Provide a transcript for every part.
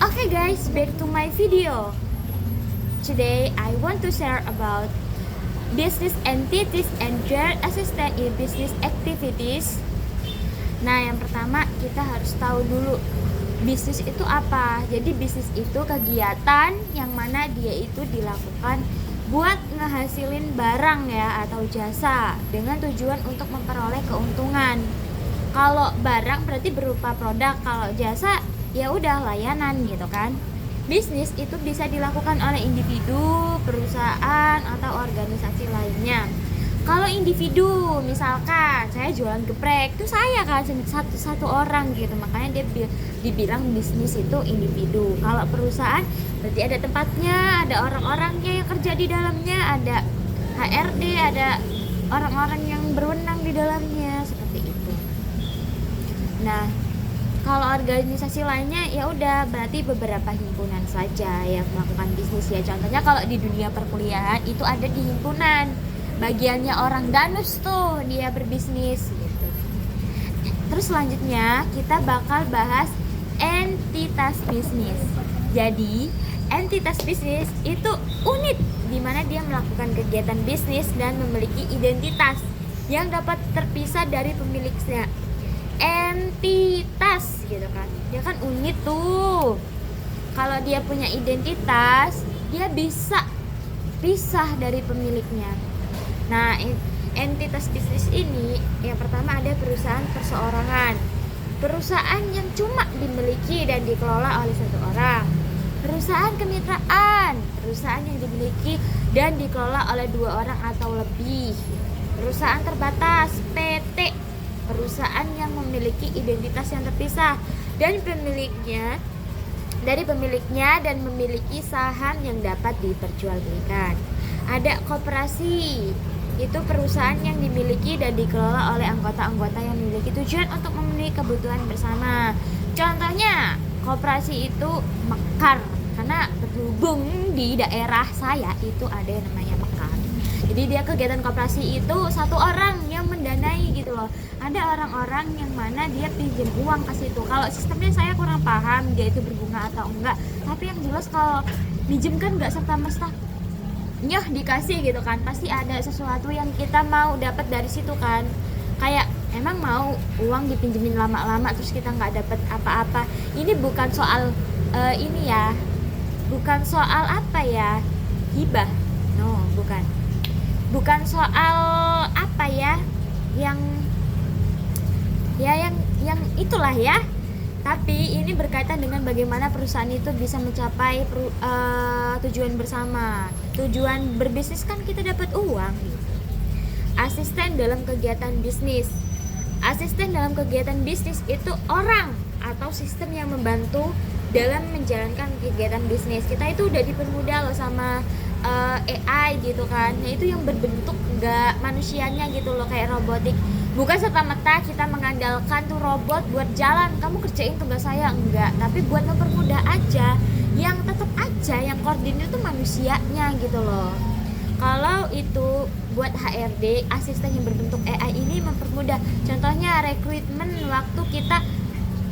Okay guys, back to my video. Today I want to share about business entities and their assistant in business activities. Nah, yang pertama kita harus tahu dulu bisnis itu apa. Jadi bisnis itu kegiatan yang mana dia itu dilakukan buat ngehasilin barang ya atau jasa dengan tujuan untuk memperoleh keuntungan. Kalau barang berarti berupa produk, kalau jasa ya udah layanan gitu kan. Bisnis itu bisa dilakukan oleh individu, perusahaan atau organisasi lainnya. Kalau individu, misalkan saya jualan geprek, itu saya kan satu orang gitu, makanya dia dibilang bisnis itu individu. Kalau perusahaan berarti ada tempatnya, ada orang-orangnya yang kerja di dalamnya, ada HRD, ada orang-orang yang berwenang di dalamnya, seperti itu. Nah, kalau organisasi lainnya ya udah berarti beberapa himpunan saja yang melakukan bisnis ya. Contohnya kalau di dunia perkuliahan itu ada di himpunan, bagiannya orang danus tuh dia berbisnis gitu. Terus selanjutnya kita bakal bahas entitas bisnis. Jadi entitas bisnis itu unit di mana dia melakukan kegiatan bisnis dan memiliki identitas yang dapat terpisah dari pemiliknya. Entitas gitu kan, dia kan unit tuh. Kalau dia punya identitas, dia bisa pisah dari pemiliknya. Nah, entitas bisnis ini yang pertama ada perusahaan perseorangan, perusahaan yang cuma dimiliki dan dikelola oleh satu orang. Perusahaan kemitraan, perusahaan yang dimiliki dan dikelola oleh 2 orang atau lebih. Perusahaan terbatas, PT, perusahaan yang memiliki identitas yang terpisah dari pemiliknya dan memiliki saham yang dapat diperjualbelikan. Ada koperasi, itu perusahaan yang dimiliki dan dikelola oleh anggota-anggota yang memiliki tujuan untuk memenuhi kebutuhan bersama. Contohnya, koperasi itu mekar, karena berhubung di daerah saya itu ada yang namanya mekar. Jadi dia kegiatan koperasi itu satu orang yang mendanai gitu loh. Ada orang-orang yang mana dia pinjam uang ke situ. Kalau sistemnya saya kurang paham dia itu berbunga atau enggak. Tapi yang jelas kalau pinjam kan enggak serta-merta nyoh dikasih gitu kan. Pasti ada sesuatu yang kita mau dapat dari situ kan. Kayak emang mau uang dipinjemin lama-lama terus kita nggak dapat apa-apa. Ini bukan soal ini ya. Bukan soal apa ya? Hibah. No, bukan soal apa ya yang itulah ya, tapi ini berkaitan dengan bagaimana perusahaan itu bisa mencapai tujuan bersama. Tujuan berbisnis kan kita dapat uang gitu. Asisten dalam kegiatan bisnis. Asisten dalam kegiatan bisnis itu orang atau sistem yang membantu dalam menjalankan kegiatan bisnis. Kita itu udah dipermudah loh sama AI gitu kan. Nah itu yang berbentuk enggak manusianya gitu loh, kayak robotik. Bukan serta-merta kita mengandalkan tuh robot buat jalan, kamu kerjain tugas saya, enggak. Tapi buat mempermudah aja, yang tetap aja yang koordinir itu manusianya gitu loh. Kalau itu buat HRD, asisten yang berbentuk AI ini mempermudah. Contohnya rekrutmen waktu kita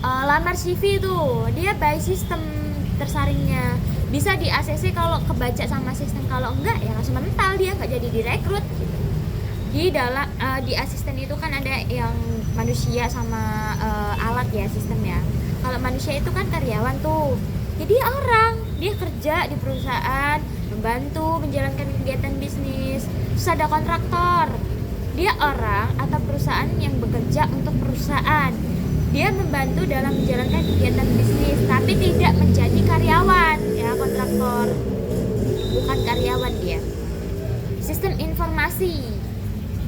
lamar CV tuh, dia by sistem tersaringnya. Bisa di ACC kalau kebaca sama sistem, kalau enggak ya langsung mental dia nggak jadi direkrut gitu. Di asisten itu kan ada yang manusia sama alat ya sistemnya. Kalau manusia itu kan karyawan tuh, jadi orang dia kerja di perusahaan membantu menjalankan kegiatan bisnis. Terus ada kontraktor, dia orang atau perusahaan yang bekerja untuk perusahaan. Dia membantu dalam menjalankan kegiatan bisnis tapi tidak menjadi karyawan ya. Kontraktor bukan karyawan dia. Sistem informasi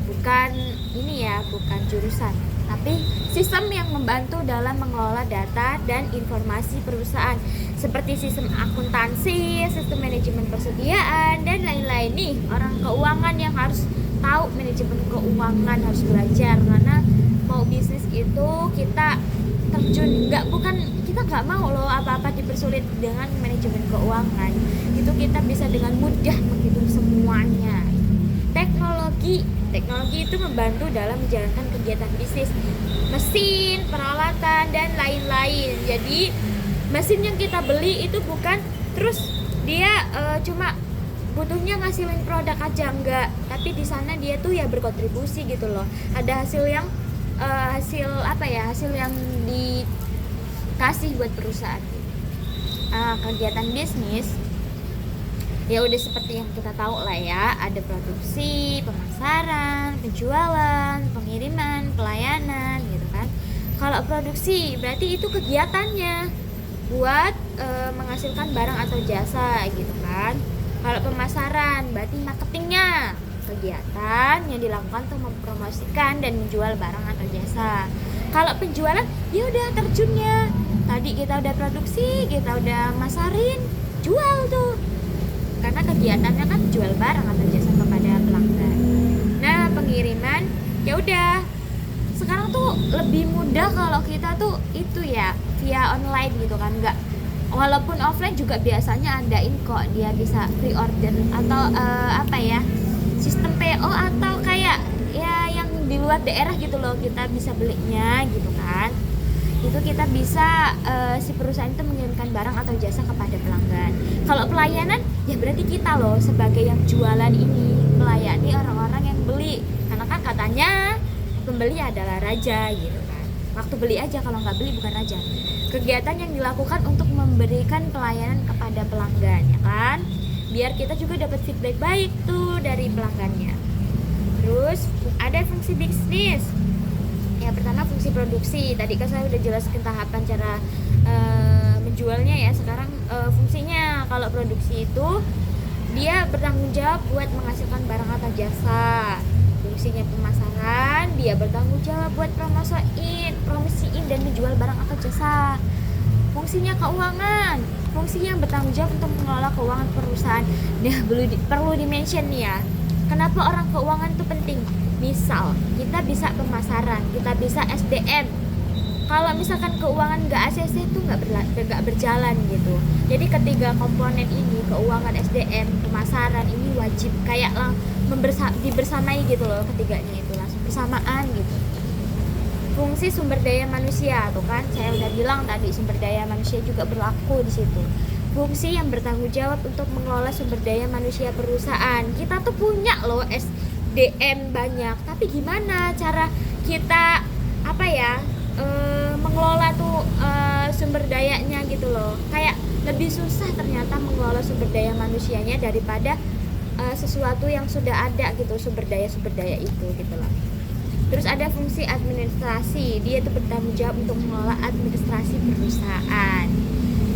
bukan ini ya, bukan jurusan, tapi sistem yang membantu dalam mengelola data dan informasi perusahaan seperti sistem akuntansi, sistem manajemen persediaan dan lain-lain. Nih orang keuangan yang harus tahu manajemen keuangan, harus belajar, karena mau bisnis itu kita terjun kita nggak mau loh apa-apa dipersulit dengan manajemen keuangan. Itu kita bisa dengan mudah menghitung semuanya. Teknologi itu membantu dalam menjalankan kegiatan bisnis, mesin, peralatan dan lain-lain. Jadi Mesin yang kita beli itu bukan terus dia cuma butuhnya ngasilin produk aja, enggak, tapi di sana dia tuh ya berkontribusi gitu loh, ada hasil yang hasil yang dikasih buat perusahaan. Kegiatan bisnis ya udah seperti yang kita tahu lah ya, ada produksi, pemasaran, penjualan, pengiriman, pelayanan gitu kan. Kalau produksi berarti itu kegiatannya buat menghasilkan barang atau jasa gitu kan. Kalau pemasaran berarti marketingnya, kegiatan yang dilakukan untuk mempromosikan dan menjual barang atau jasa. Kalau penjualan ya udah terjunnya, tadi kita udah produksi, kita udah masarin, jual tuh, karena kegiatannya kan jual barang atau jasa kepada pelanggan. Nah, pengiriman ya udah sekarang tuh lebih mudah kalau kita tuh itu ya via online gitu kan, enggak, walaupun offline juga biasanya adain kok, dia bisa pre-order atau sistem PO atau kayak ya yang di luar daerah gitu loh, kita bisa belinya gitu kan. Itu kita bisa si perusahaan itu mengirimkan barang atau jasa kepada pelanggan. Kalau pelayanan ya berarti kita loh sebagai yang jualan ini melayani orang-orang yang beli, karena kan katanya pembeli adalah raja gitu kan. Waktu beli aja, kalau nggak beli bukan raja. Kegiatan yang dilakukan untuk memberikan pelayanan kepada pelanggan ya kan, biar kita juga dapat feedback baik tuh dari pelanggannya. Terus ada fungsi bisnis. Yang pertama fungsi produksi. Tadi kan saya udah jelaskan tahapan cara menjualnya ya. Sekarang fungsinya, kalau produksi itu dia bertanggung jawab buat menghasilkan barang atau jasa. Fungsinya pemasaran, dia bertanggung jawab buat promosiin dan menjual barang atau jasa. Fungsinya keuangan, fungsinya bertanggung jawab untuk mengelola keuangan perusahaan. Nah, perlu di-mention nih ya, kenapa orang keuangan itu penting. Misal kita bisa pemasaran, kita bisa SDM. Kalau misalkan keuangan nggak ACC itu nggak berjalan gitu. Jadi ketiga komponen ini, keuangan, SDM, pemasaran, ini wajib kayak dibersamai gitu loh, ketiganya itu langsung bersamaan gitu. Fungsi sumber daya manusia tuh kan, saya udah bilang tadi sumber daya manusia juga berlaku di situ. Fungsi yang bertanggung jawab untuk mengelola sumber daya manusia perusahaan. Kita tuh punya loh SDM banyak, tapi gimana cara kita mengelola tuh sumber dayanya gitu loh. Kayak lebih susah ternyata mengelola sumber daya manusianya daripada sesuatu yang sudah ada gitu, sumber daya itu gitu loh. Terus ada fungsi administrasi, dia itu bertanggung jawab untuk mengelola administrasi perusahaan.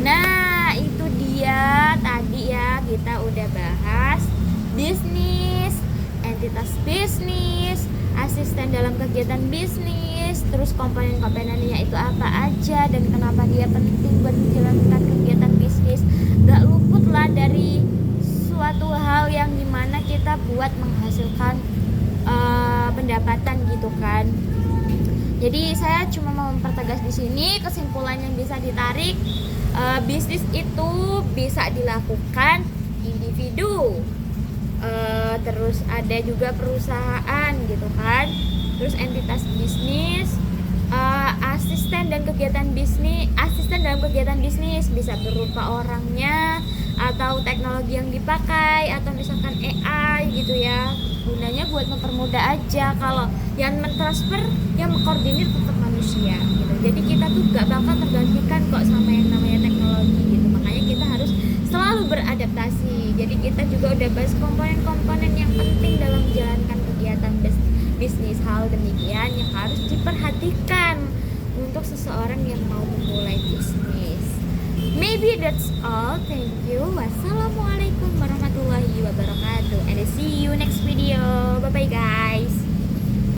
Nah, itu dia tadi ya, kita udah bahas bisnis, entitas bisnis, asisten dalam kegiatan bisnis, terus komponen-komponennya itu apa aja dan kenapa dia penting buat menjalankan kegiatan bisnis. Gak luput lah dari suatu hal yang dimana kita buat menghasilkan pendapatan gitu kan. Jadi saya cuma mau mempertegas di sini, kesimpulan yang bisa ditarik, bisnis itu bisa dilakukan individu, terus ada juga perusahaan gitu kan, terus entitas bisnis, asisten dalam kegiatan bisnis bisa berupa orangnya atau teknologi yang dipakai atau misalkan AI gitu ya. Gunanya buat mempermudah aja. Kalau yang mentransfer, yang mengkoordinir tetap manusia gitu. Jadi kita tuh gak bakal tergantikan kok sama yang namanya teknologi gitu. Makanya kita harus selalu beradaptasi. Jadi kita juga udah bahas komponen-komponen yang penting dalam menjalankan kegiatan bisnis. Hal demikian yang harus diperhatikan untuk seseorang yang mau memulai bisnis. Maybe that's all. Thank you. Wassalamualaikum warahmatullahi wabarakatuh. And I see you next video. Bye bye guys.